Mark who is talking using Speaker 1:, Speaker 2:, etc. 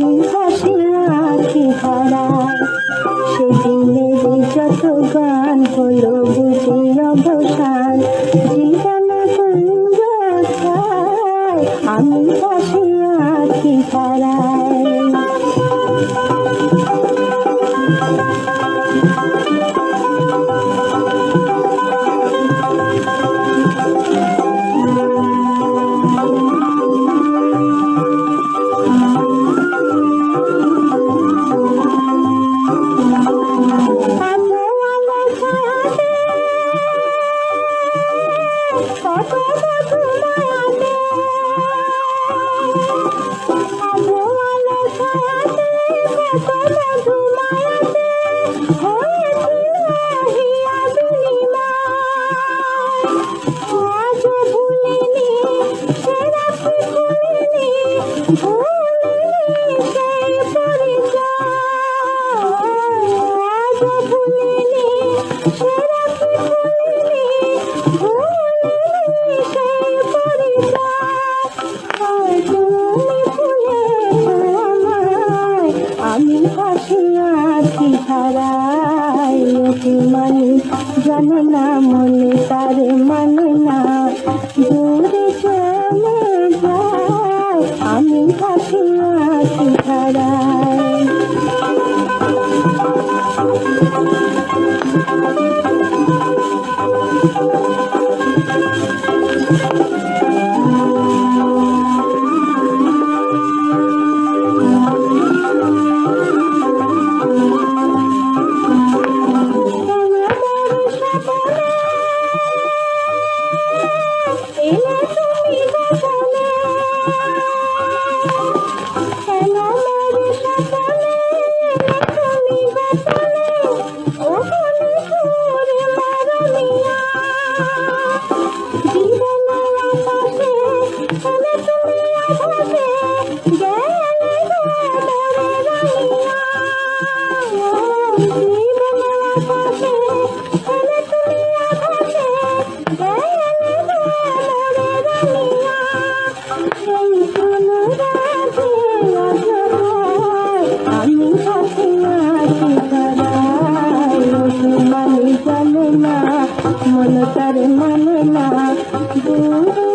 Speaker 1: আমি ভাসি আখি ধারায়। সেদিনের যত গান হলো বুঝি অবসান, জীবনে কুঞ্জ ছায় আমি ভাসি আখি ধারায়। আমি ভাসি আখি ধারায়। মানে জানে না মনে তারে মানে না, দূরে চলে যায় আমি ভাসি আখি ধারায়। মন তার মানে না, দূরে